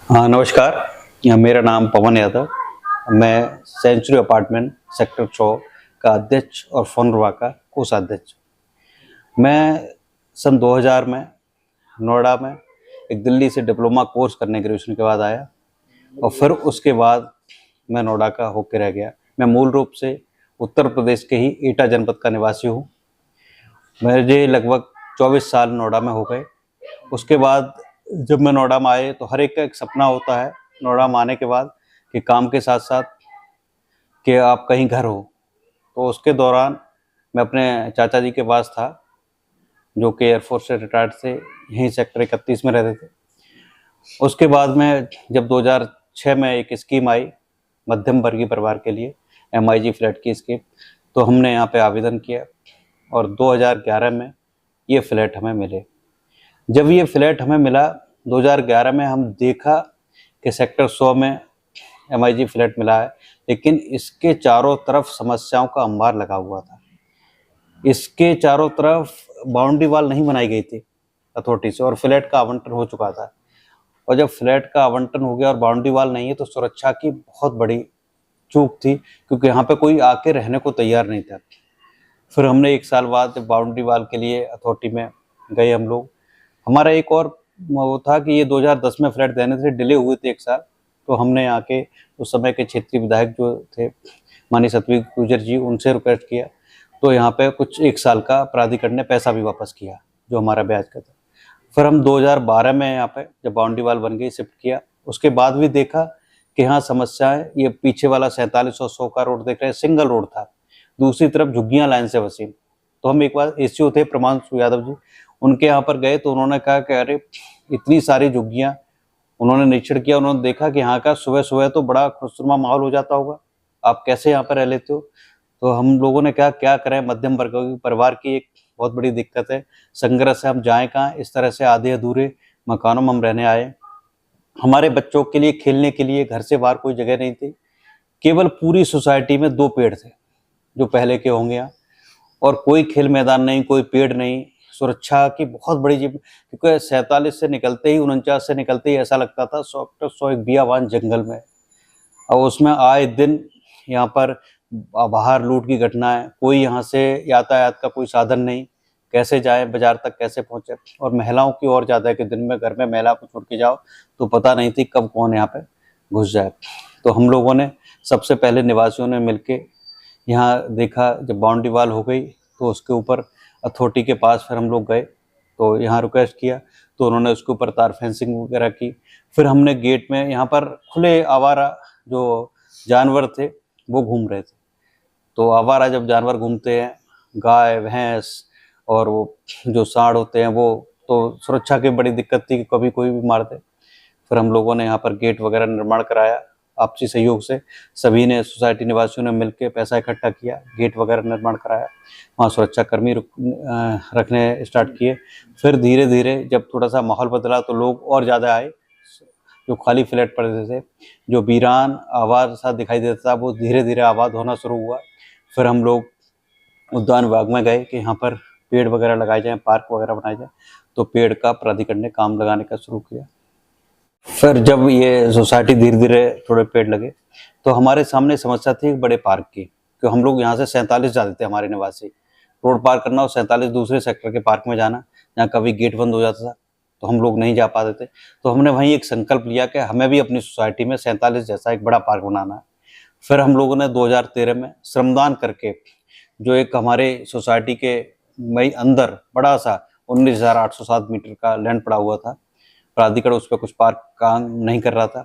हाँ, नमस्कार। मेरा नाम पवन यादव। मैं सेंचुरी अपार्टमेंट सेक्टर 100 का अध्यक्ष और फोनरवा का कोषाध्यक्ष। मैं सन 2000 में नोएडा में एक दिल्ली से डिप्लोमा कोर्स करने ग्रेजुएशन के बाद आया और फिर उसके बाद मैं नोएडा का होके रह गया। मैं मूल रूप से उत्तर प्रदेश के ही एटा जनपद का निवासी हूँ। मुझे लगभग 24 साल नोएडा में हो गए। उसके बाद जब मैं नोएडा में आए तो हर एक का एक सपना होता है नोएडा में आने के बाद कि काम के साथ साथ कि आप कहीं घर हो। तो उसके दौरान मैं अपने चाचा जी के पास था जो कि एयरफोर्स से रिटायर्ड थे, यहीं सेक्टर 31 में रहते थे। उसके बाद में जब 2006 में एक स्कीम आई मध्यम वर्गीय परिवार के लिए, MIG फ्लैट की स्कीम, तो हमने यहाँ पे आवेदन किया और 2011 में ये फ्लैट हमें मिले। जब ये फ्लैट हमें मिला 2011 में, हम देखा कि सेक्टर 100 में MIG फ्लैट मिला है, लेकिन इसके चारों तरफ समस्याओं का अंबार लगा हुआ था। इसके चारों तरफ बाउंड्री वाल नहीं बनाई गई थी अथॉरिटी से और फ्लैट का आवंटन हो चुका था। और जब फ्लैट का आवंटन हो गया और बाउंड्री वाल नहीं है तो सुरक्षा की बहुत बड़ी चूक थी, क्योंकि यहाँ पे कोई आके रहने को तैयार नहीं था। फिर हमने 1 साल बाद जब बाउंड्री वाल के लिए अथॉरिटी में गए हम लोग, हमारा एक और वो था कि ये 2010 में फ्लैट देने से डिले हुए थे 1 साल। तो हमने आके उस समय के क्षेत्रीय विधायक जो थे माननीय सतवीर गुर्जर जी, उनसे रिक्वेस्ट किया। तो यहाँ पे कुछ 1 साल का प्राधिकरण ने पैसा भी वापस किया जो हमारा ब्याज का था। फिर हम 2012 में यहाँ पे जब बाउंड्री वाल बन गई शिफ्ट किया। उसके बाद भी देखा कि हाँ समस्याएं, ये पीछे वाला 47 और 100 का रोड देख रहे हैं, सिंगल रोड था, दूसरी तरफ झुग्गियां लाइन से वसीम। तो हम एक बार एसडीओ थे प्रमांशु यादव जी, उनके यहाँ पर गए तो उन्होंने कहा कि अरे इतनी सारी झुग्गियां, उन्होंने निरीक्षण किया, उन्होंने देखा कि यहाँ का सुबह सुबह तो बड़ा खुशनुमा माहौल हो जाता होगा, आप कैसे यहाँ पर रह लेते हो। तो हम लोगों ने कहा क्या करें, मध्यम वर्ग की परिवार की एक बहुत बड़ी दिक्कत है, संघर्ष है, हम जाएं कहाँ, इस तरह से आधे अधूरे मकानों में हम रहने आए। हमारे बच्चों के लिए खेलने के लिए घर से बाहर कोई जगह नहीं थी, केवल पूरी सोसाइटी में 2 पेड़ थे जो पहले के होंगे यहाँ, और कोई खेल मैदान नहीं, कोई पेड़ नहीं। सुरक्षा की बहुत बड़ी क्योंकि 47 से निकलते ही, 49 से निकलते ही ऐसा लगता था 100 एक बियावान जंगल में। और उसमें आए दिन यहाँ पर बाहर लूट की घटनाएं, कोई यहाँ से यातायात का कोई साधन नहीं, कैसे जाएं बाजार तक, कैसे पहुंचे। और महिलाओं की और ज़्यादा है कि दिन में घर में महिला को छोड़ के जाओ तो पता नहीं थी कब कौन यहाँ पे घुस जाए। तो हम लोगों ने सबसे पहले निवासियों ने मिलके यहाँ देखा, जब बाउंड्री वाल हो गई तो उसके ऊपर अथॉरिटी के पास फिर हम लोग गए, तो यहाँ रिक्वेस्ट किया तो उन्होंने उसके ऊपर तार फेंसिंग वगैरह की। फिर हमने गेट में, यहाँ पर खुले आवारा जो जानवर थे वो घूम रहे थे, तो आवारा जब जानवर घूमते हैं, गाय भैंस और वो जो सांड होते हैं, वो तो सुरक्षा की बड़ी दिक्कत थी कि कभी कोई भी मार दे। फिर हम लोगों ने यहाँ पर गेट वगैरह निर्माण कराया, आपसी सहयोग से सभी ने, सोसाइटी निवासियों ने मिलकर पैसा इकट्ठा किया, गेट वगैरह निर्माण कराया, वहाँ सुरक्षा कर्मी रखने स्टार्ट किए। फिर धीरे धीरे जब थोड़ा सा माहौल बदला तो लोग और ज़्यादा आए, जो खाली फ्लैट पड़े थे, जो वीरान आबाद सा दिखाई देता था, वो धीरे धीरे आबाद होना शुरू हुआ। फिर हम लोग उद्यान विभाग में गए कि यहाँ पर पेड़ वगैरह लगाए जाएँ, पार्क वगैरह बनाए जाए, तो पेड़ का प्राधिकरण ने काम लगाने का शुरू किया। फिर जब ये सोसाइटी धीरे धीरे थोड़े पेड़ लगे तो हमारे सामने समस्या थी एक बड़े पार्क की, कि हम लोग यहाँ से 47 जाते थे, हमारे निवासी रोड पार करना और 47 दूसरे सेक्टर के पार्क में जाना, जहाँ कभी गेट बंद हो जाता था तो हम लोग नहीं जा पाते थे। तो हमने वहीं एक संकल्प लिया कि हमें भी अपनी सोसाइटी में 47 जैसा एक बड़ा पार्क बनाना है। फिर हम लोगों ने 2013 में श्रमदान करके, जो एक हमारे सोसाइटी के मई अंदर बड़ा सा 19,807 मीटर का लैंड पड़ा हुआ था, प्राधिकरण उस पर कुछ पार्क काम नहीं कर रहा था,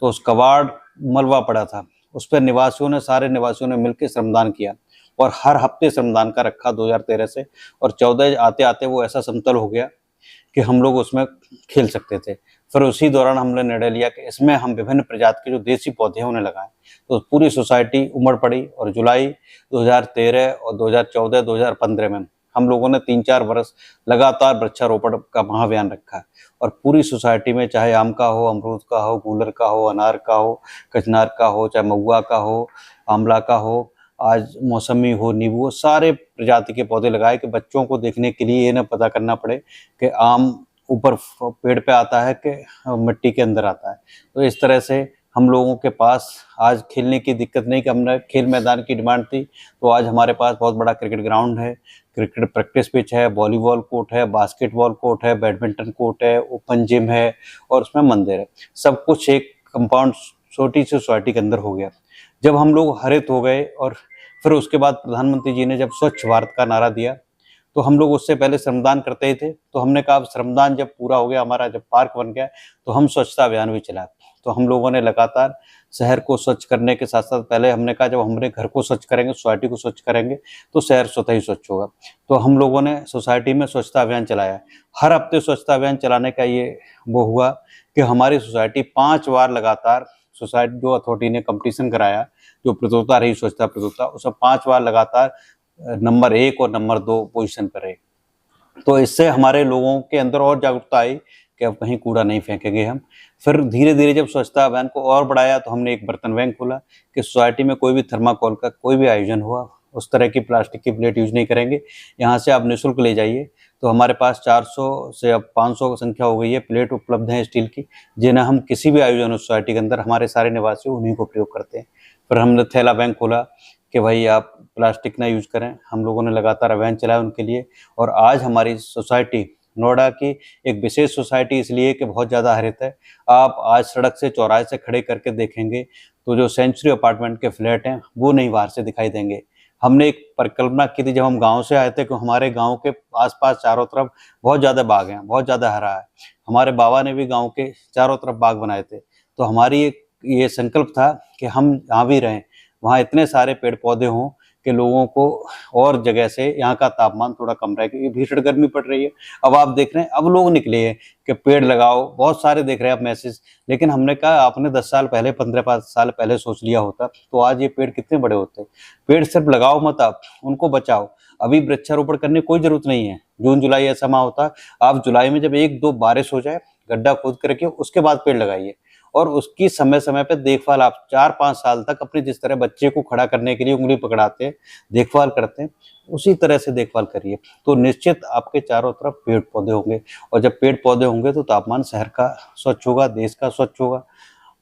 तो उस कबाड़ मलबा पड़ा था, उस पर निवासियों ने, सारे निवासियों ने मिलकर श्रमदान किया और हर हफ्ते श्रमदान का रखा 2013 से, और 14 आते आते वो ऐसा समतल हो गया कि हम लोग उसमें खेल सकते थे। फिर उसी दौरान हमने निर्णय लिया कि इसमें हम विभिन्न प्रजाति के जो देसी पौधे हैं उन्हें लगाएं। तो पूरी सोसाइटी उमड़ पड़ी और जुलाई 2013 और 2014 2015 में हम लोगों ने 3-4 वर्ष लगातार वृक्षारोपण का महाअभियान रखा, और पूरी सोसाइटी में चाहे आम का हो, अमरूद का हो, गूलर का हो, अनार का हो, कचनार का हो, चाहे महुआ का हो, आंवला का हो, आज मौसमी हो, नींबू हो, सारे प्रजाति के पौधे लगाए कि बच्चों को देखने के लिए ये न पता करना पड़े कि आम ऊपर पेड़ पे आता है कि मिट्टी के अंदर आता है। तो इस तरह से हम लोगों के पास आज खेलने की दिक्कत नहीं कि हमने खेल मैदान की डिमांड थी, तो आज हमारे पास बहुत बड़ा क्रिकेट ग्राउंड है, क्रिकेट प्रैक्टिस पिच है, वॉलीबॉल कोर्ट है, बास्केटबॉल कोर्ट है, बैडमिंटन कोर्ट है, ओपन जिम है और उसमें मंदिर है। सब कुछ एक कंपाउंड छोटी सी सोसाइटी के अंदर हो गया। जब हम लोग हरित हो गए और फिर उसके बाद प्रधानमंत्री जी ने जब स्वच्छ भारत का नारा दिया, तो हम लोग उससे पहले श्रमदान करते ही थे। तो हमने कहा अब श्रमदान जब पूरा हो गया, हमारा जब पार्क बन गया, तो हम स्वच्छता अभियान भी चलाए। तो हम लोगों ने लगातार शहर को स्वच्छ करने के साथ साथ पहले हमने कहा जब हमारे घर को स्वच्छ करेंगे, सोसाइटी को स्वच्छ करेंगे, तो शहर स्वतः ही स्वच्छ होगा। तो हम लोगों ने सोसाइटी में स्वच्छता अभियान चलाया। हर हफ्ते स्वच्छता अभियान चलाने का ये वो हुआ कि हमारी सोसाइटी 5 बार लगातार सोसाइटी जो अथॉरिटी ने कंपटीशन कराया, जो प्रतियोगिता रही स्वच्छता प्रतियोगिता, उसमें 5 बार लगातार नंबर 1 और नंबर 2 पोजीशन पर रहे। तो इससे हमारे लोगों के अंदर और जागरूकता आई कि अब कहीं कूड़ा नहीं फेंकेंगे हम। फिर धीरे-धीरे जब स्वच्छता अभियान को और बढ़ाया, तो हमने एक बर्तन बैंक खोला कि सोसाइटी में कोई भी थर्माकोल का कोई भी आयोजन हुआ, उस तरह की प्लास्टिक की प्लेट यूज़ नहीं करेंगे। यहाँ से आप निःशुल्क ले जाइए। तो हमारे पास 400 से अब 500 की संख्या हो गई है, प्लेट उपलब्ध हैं स्टील की, जिन्हें हम किसी भी आयोजन हो सोसाइटी के अंदर, हमारे सारे निवासी उन्हीं को प्रयोग करते हैं। फिर हमने थैला बैंक खोला कि भाई आप प्लास्टिक ना यूज़ करें। हम लोगों ने लगातार अभियान चलाया उनके लिए, और आज हमारी सोसाइटी नोएडा की एक विशेष सोसाइटी इसलिए कि बहुत ज़्यादा हरित है। आप आज सड़क से चौराहे से खड़े करके देखेंगे तो जो सेंचुरी अपार्टमेंट के फ्लैट हैं वो नहीं बाहर से दिखाई देंगे। हमने एक परिकल्पना की थी जब हम गाँव से आए थे कि हमारे गाँव के आस-पास चारों तरफ बहुत ज़्यादा बाग हैं, बहुत ज़्यादा हरा है। हमारे बाबा ने भी गाँव के चारों तरफ बाग बनाए थे। तो हमारी एक ये संकल्प था कि हम जहाँ भी रहें, वहाँ इतने सारे पेड़-पौधे हों कि लोगों को और जगह से यहाँ का तापमान थोड़ा कम रहे, क्योंकि भीषण गर्मी पड़ रही है। अब आप देख रहे हैं, अब लोग निकले हैं कि पेड़ लगाओ, बहुत सारे देख रहे हैं आप मैसेज। लेकिन हमने कहा आपने 10 साल पहले, 15 साल पहले सोच लिया होता, तो आज ये पेड़ कितने बड़े होते। पेड़ सिर्फ लगाओ मत, आप उनको बचाओ। अभी वृक्षारोपण करने की कोई ज़रूरत नहीं है। जून-जुलाई ऐसा माह होता है, आप जुलाई में जब 1-2 बारिश हो जाए, गड्ढा खोद के रखिए, उसके बाद पेड़ लगाइए। और उसकी समय-समय पे देखभाल आप 4-5 साल तक अपने जिस तरह बच्चे को खड़ा करने के लिए उँगली पकड़ाते हैं, देखभाल करते हैं, उसी तरह से देखभाल करिए। तो निश्चित आपके चारों तरफ पेड़-पौधे होंगे, और जब पेड़-पौधे होंगे तो तापमान शहर का स्वच्छ होगा, देश का स्वच्छ होगा।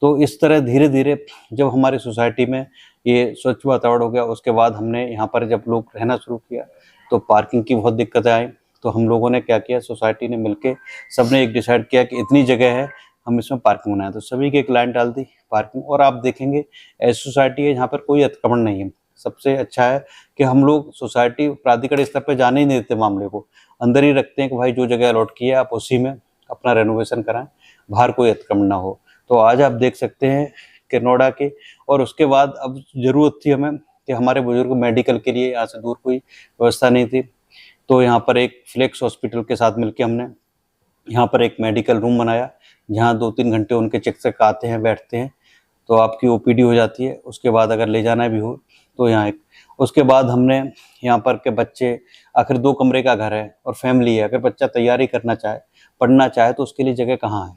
तो इस तरह धीरे-धीरे जब हमारी सोसाइटी में ये स्वच्छ वातावरण हो गया, उसके बाद हमने यहाँ पर जब लोग रहना शुरू किया, तो पार्किंग की बहुत दिक्कतें आई। तो हम लोगों ने क्या किया, सोसाइटी ने मिलके सबने एक डिसाइड किया कि इतनी जगह है, हम इसमें पार्किंग बनाएँ। तो सभी की एक लाइन डाल दी पार्किंग, और आप देखेंगे ऐसी सोसाइटी है जहाँ पर कोई अतिक्रमण नहीं है। सबसे अच्छा है कि हम लोग सोसाइटी प्राधिकरण स्तर पे जाने ही नहीं देते मामले को। अंदर ही रखते हैं कि भाई जो जगह अलॉट की है आप उसी में अपना रेनोवेशन कराएँ, बाहर कोई अतिक्रमण ना हो। तो आज आप देख सकते हैं कि नोएडा के, और उसके बाद अब ज़रूरत थी हमें कि हमारे बुजुर्ग मेडिकल के लिए यहाँ से दूर कोई व्यवस्था नहीं थी। तो यहाँ पर एक फ्लेक्स हॉस्पिटल के साथ मिलके हमने यहाँ पर एक मेडिकल रूम बनाया, जहाँ 2-3 घंटे उनके चिकित्सक आते हैं, बैठते हैं, तो आपकी ओपीडी हो जाती है। उसके बाद अगर ले जाना भी हो तो यहाँ एक, उसके बाद हमने यहाँ पर के बच्चे, आखिर 2 कमरे का घर है और फैमिली है, अगर बच्चा तैयारी करना चाहे, पढ़ना चाहे, तो उसके लिए जगह कहाँ है।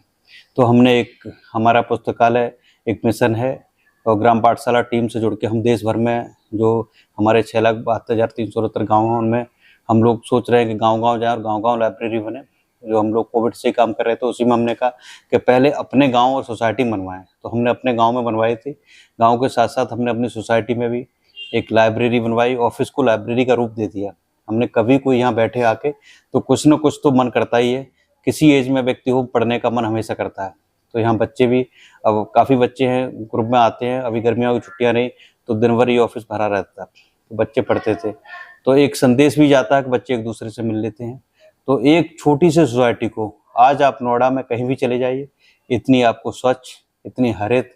तो हमने एक, हमारा पुस्तकालय एक मिशन है, और ग्राम पाठशाला टीम से जुड़ के हम देश भर में जो हमारे 6,72,369 गाँव हैं, उनमें हम लोग सोच रहे हैं कि गाँव-गाँव जाएँ और गाँव-गाँव लाइब्रेरी बने। जो हम लोग कोविड से काम कर रहे थे, उसी में हमने कहा कि पहले अपने गाँव और सोसाइटी बनवाएँ। तो हमने अपने गाँव में बनवाई थी। गाँव के साथ-साथ हमने अपनी सोसाइटी में भी एक लाइब्रेरी बनवाई, ऑफ़िस को लाइब्रेरी का रूप दे दिया। हमने कभी कोई यहाँ बैठे आके, तो कुछ न कुछ तो मन करता ही है, किसी एज में व्यक्ति हो, पढ़ने का मन हमेशा करता है। तो यहाँ बच्चे भी, अब काफ़ी बच्चे हैं, ग्रुप में आते हैं, अभी गर्मियों की छुट्टियाँ रहीं, तो दिन भर ये ऑफ़िस भरा रहता है, तो बच्चे पढ़ते थे। तो एक संदेश भी जाता है कि बच्चे एक-दूसरे से मिल लेते हैं। तो एक छोटी सी सोसाइटी को आज आप नोएडा में कहीं भी चले जाइए, इतनी आपको स्वच्छ, इतनी हरित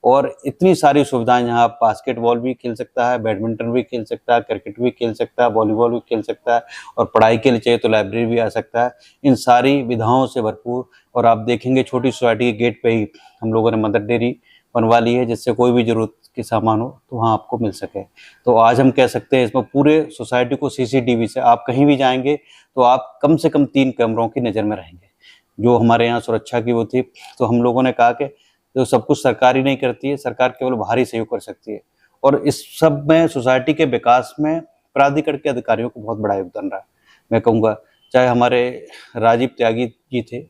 और इतनी सारी सुविधाएं, यहाँ आप बास्केटबॉल भी खेल सकता है, बैडमिंटन भी खेल सकता है, क्रिकेट भी खेल सकता है, वॉलीबॉल भी खेल सकता है, और पढ़ाई के लिए चाहिए तो लाइब्रेरी भी आ सकता है। इन सारी विधाओं से भरपूर, और आप देखेंगे छोटी सोसाइटी के गेट पे ही हम लोगों ने मदर डेयरी बनवा ली है, जिससे कोई भी ज़रूरत के सामान हो तो वहाँ आपको मिल सके। तो आज हम कह सकते हैं इसमें पूरे सोसाइटी को सीसीटीवी से, आप कहीं भी जाएँगे तो आप कम से कम 3 कैमरों की नज़र में रहेंगे। जो हमारे यहाँ सुरक्षा की वो थी, तो हम लोगों ने कहा कि जो सब कुछ सरकार ही नहीं करती है, सरकार केवल बाहरी सहयोग कर सकती है। और इस सब में सोसाइटी के विकास में प्राधिकरण के अधिकारियों को बहुत बड़ा योगदान रहा है। मैं कहूँगा चाहे हमारे राजीव त्यागी जी थे,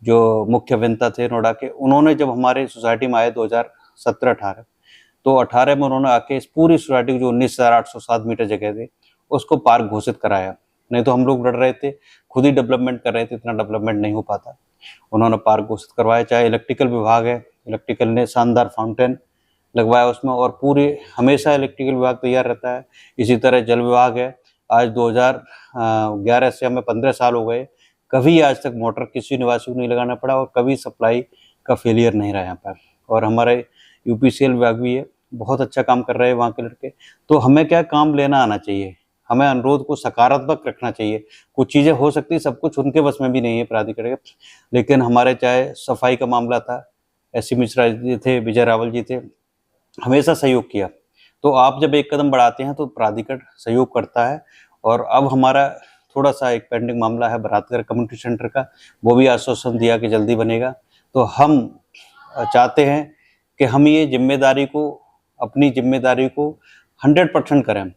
जो मुख्य अभियंता थे नोएडा के, उन्होंने जब हमारे सोसाइटी में आए 2017-18, तो 18 में उन्होंने आके इस पूरी सोसाइटी की जो 19,807 मीटर जगह थी, उसको पार्क घोषित कराया। नहीं तो हम लोग लड़ रहे थे, खुद ही डेवलपमेंट कर रहे थे, इतना डेवलपमेंट नहीं हो पाता। उन्होंने पार्क घोषित करवाया। चाहे इलेक्ट्रिकल विभाग है, इलेक्ट्रिकल ने शानदार फाउंटेन लगवाया उसमें, और पूरे हमेशा इलेक्ट्रिकल विभाग तैयार रहता है। इसी तरह जल विभाग है। आज 2011 से हमें 15 साल हो गए, कभी आज तक मोटर किसी निवासी को नहीं लगाना पड़ा, और कभी सप्लाई का फेलियर नहीं रहा यहाँ पर। और हमारे यूपीसीएल विभाग भी है, बहुत अच्छा काम कर रहे हैं वहाँ के लड़के। तो हमें क्या काम लेना आना चाहिए, हमें अनुरोध को सकारात्मक रखना चाहिए। कुछ चीज़ें हो सकती है, सब कुछ उनके बस में भी नहीं है प्राधिकरण के, लेकिन हमारे चाहे सफाई का मामला था, एस सी मिश्रा जी थे, विजय रावल जी थे, हमेशा सहयोग किया। तो आप जब एक कदम बढ़ाते हैं तो प्राधिकरण सहयोग करता है। और अब हमारा थोड़ा सा एक पेंडिंग मामला है बरातगर कम्युनिटी सेंटर का, वो भी आश्वासन दिया कि जल्दी बनेगा। तो हम चाहते हैं कि हम ये जिम्मेदारी को, अपनी जिम्मेदारी को 100% करें।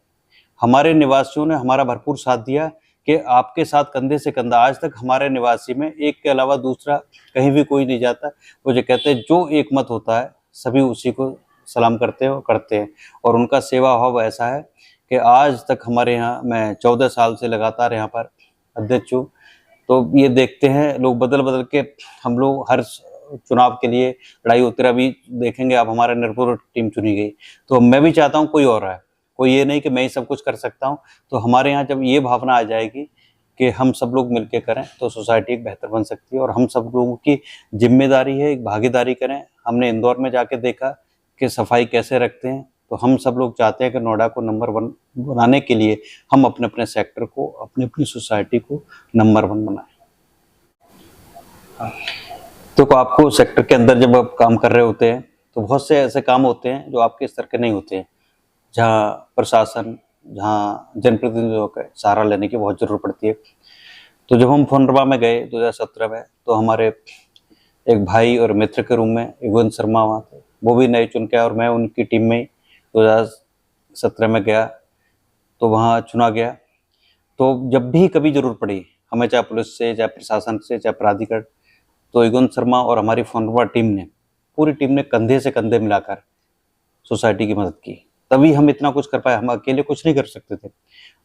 हमारे निवासियों ने हमारा भरपूर साथ दिया कि आपके साथ कंधे से कंधा। आज तक हमारे निवासी में एक के अलावा दूसरा कहीं भी कोई नहीं जाता। वो जो कहते हैं जो एक मत होता है सभी उसी को सलाम करते हैं और करते हैं। और उनका सेवा भाव ऐसा है कि आज तक हमारे यहाँ, मैं 14 साल से लगातार यहाँ पर अध्यक्ष हूँ, तो ये देखते हैं लोग बदल बदल के, हम लोग हर चुनाव के लिए लड़ाई होती रही। अभी देखेंगे आप, हमारा निर्भर टीम चुनी गई, तो मैं भी चाहता हूँ कोई और आए, कोई ये नहीं कि मैं ही सब कुछ कर सकता हूँ। तो हमारे यहाँ जब ये भावना आ जाएगी कि हम सब लोग मिलकर करें तो सोसाइटी एक बेहतर बन सकती है। और हम सब लोगों की जिम्मेदारी है, एक भागीदारी करें। हमने इंदौर में जाके देखा कि सफाई कैसे रखते हैं, तो हम सब लोग चाहते हैं कि नोएडा को नंबर 1 बनाने के लिए हम अपने अपने सेक्टर को, अपनी अपनी सोसाइटी को नंबर 1 बनाएं। तो आपको सेक्टर के अंदर जब आप काम कर रहे होते हैं तो बहुत से ऐसे काम होते हैं जो आपके स्तर के नहीं होते हैं, जहाँ प्रशासन, जहाँ जनप्रतिनिधियों का सहारा लेने की बहुत ज़रूरत पड़ती है। तो जब हम फोनरबा में गए 2017 में, तो हमारे एक भाई और मित्र के रूप में युगंत शर्मा वहाँ थे, वो भी नए चुन के आए और मैं उनकी टीम में 2017 में गया, तो वहाँ चुना गया। तो जब भी कभी ज़रूरत पड़ी हमें, चाहे पुलिस से, चाहे प्रशासन से, चाहे प्राधिकरण, तो युगंत शर्मा और हमारी फोनरबा टीम ने, पूरी टीम ने कंधे से कंधे मिलाकर सोसाइटी की मदद की। तभी हम इतना कुछ कर पाए, हम अकेले कुछ नहीं कर सकते थे।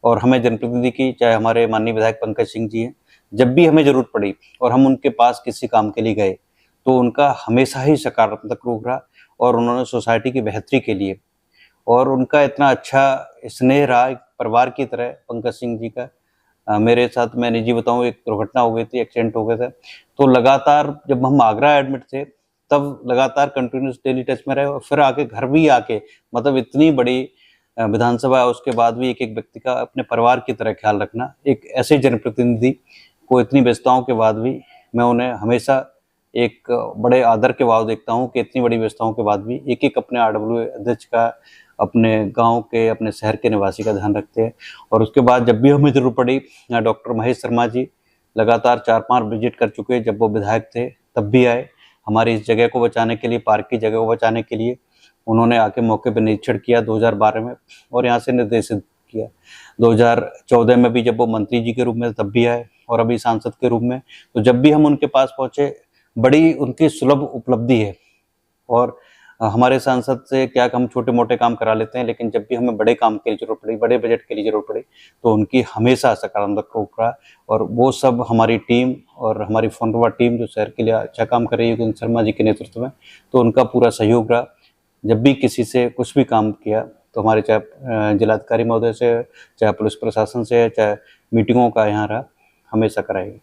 और हमें जनप्रतिनिधि की, चाहे हमारे माननीय विधायक पंकज सिंह जी हैं, जब भी हमें ज़रूरत पड़ी और हम उनके पास किसी काम के लिए गए, तो उनका हमेशा ही सकारात्मक रुख रहा। और उन्होंने सोसाइटी की बेहतरी के लिए, और उनका इतना अच्छा स्नेह रहा, एक परिवार की तरह पंकज सिंह जी का। मेरे साथ, मैं निजी बताऊँ, एक दुर्घटना हो गई थी, एक्सीडेंट हो गया था, तो लगातार जब हम आगरा एडमिट थे तब लगातार कंटिन्यूस डेली टच में रहे। और फिर आके घर भी आके, मतलब इतनी बड़ी विधानसभा है, उसके बाद भी एक एक व्यक्ति का अपने परिवार की तरह ख्याल रखना, एक ऐसे जनप्रतिनिधि को इतनी व्यस्तताओं के बाद भी, मैं उन्हें हमेशा एक बड़े आदर के भाव देखता हूँ कि इतनी बड़ी व्यस्तताओं के बाद भी एक एक अपने RWA अध्यक्ष का, अपने गांव के, अपने शहर के निवासी का ध्यान रखते हैं। और उसके बाद जब भी हमें जरूरत पड़ी, डॉक्टर महेश शर्मा जी लगातार 4-5 विजिट कर चुके, जब वो विधायक थे तब भी आए हमारी इस जगह को बचाने के लिए, पार्क की जगह को बचाने के लिए। उन्होंने आके मौके पर निरीक्षण किया 2012 में, और यहाँ से निर्देशित किया। 2014 में भी जब वो मंत्री जी के रूप में तब भी आए, और अभी सांसद के रूप में। तो जब भी हम उनके पास पहुँचे, बड़ी उनकी सुलभ उपलब्धि है। और हमारे सांसद से क्या, हम छोटे मोटे काम करा लेते हैं, लेकिन जब भी हमें बड़े काम के लिए जरूरत पड़ी, बड़े बजट के लिए जरूरत पड़ी, तो उनकी हमेशा सकारात्मक रुख रहा। और वो सब हमारी टीम और हमारी फोनरबा टीम जो शहर के लिए अच्छा काम कर रही है युगंत शर्मा जी के नेतृत्व में, तो उनका पूरा सहयोग रहा। जब भी किसी से कुछ भी काम किया, तो हमारे चाहे जिलाधिकारी महोदय से, चाहे पुलिस प्रशासन से, चाहे मीटिंगों का यहाँ रहा, हमेशा कराएगी।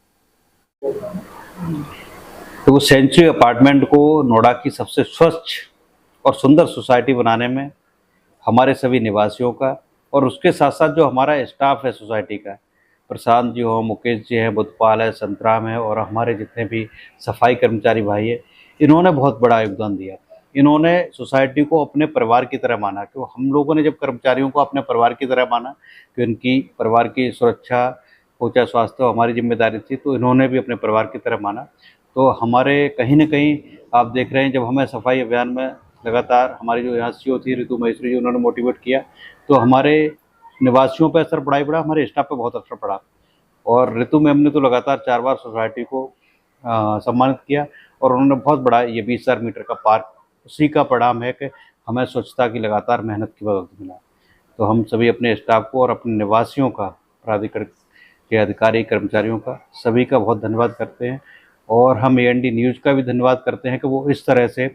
तो सेंचुरी अपार्टमेंट को नोएडा की सबसे स्वच्छ और सुंदर सोसाइटी बनाने में हमारे सभी निवासियों का, और उसके साथ साथ जो हमारा स्टाफ है सोसाइटी का, प्रशांत जी हो, मुकेश जी है, बुद्धपाल है, संतराम है, और हमारे जितने भी सफाई कर्मचारी भाई है, इन्होंने बहुत बड़ा योगदान दिया। इन्होंने सोसाइटी को अपने परिवार की तरह माना। कि हम लोगों ने जब कर्मचारियों को अपने परिवार की तरह माना कि उनकी परिवार की सुरक्षा हो, चाहे स्वास्थ्य हो, हमारी जिम्मेदारी थी, तो इन्होंने भी अपने परिवार की तरह माना। तो हमारे कहीं न कहीं आप देख रहे हैं, जब हमें सफाई अभियान में लगातार हमारी जो यहाँ CO थी ऋतु महेश्वरी जी, उन्होंने मोटिवेट किया, तो हमारे निवासियों पर असर पड़ा ही पड़ा, हमारे स्टाफ पे बहुत असर पड़ा। और ऋतु मैम ने तो लगातार 4 बार सोसाइटी को सम्मानित किया और उन्होंने बहुत बड़ा ये 20,000 मीटर का पार्क, उसी का परिणाम है कि हमें स्वच्छता की लगातार मेहनत की बदौलत मिला। तो हम सभी अपने स्टाफ को और अपने निवासियों का, प्राधिकरण के अधिकारी कर्मचारियों का, सभी का बहुत धन्यवाद करते हैं और हम एएनडी न्यूज़ का भी धन्यवाद करते हैं कि वो इस तरह से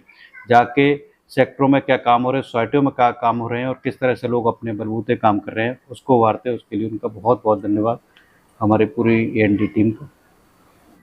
जाके सेक्टरों में क्या काम हो रहे हैं, सोसाइटियों में क्या काम हो रहे हैं और किस तरह से लोग अपने बलबूते काम कर रहे हैं, उसको उभारते हैं। उसके लिए उनका बहुत बहुत धन्यवाद हमारी पूरी एएनडी टीम का।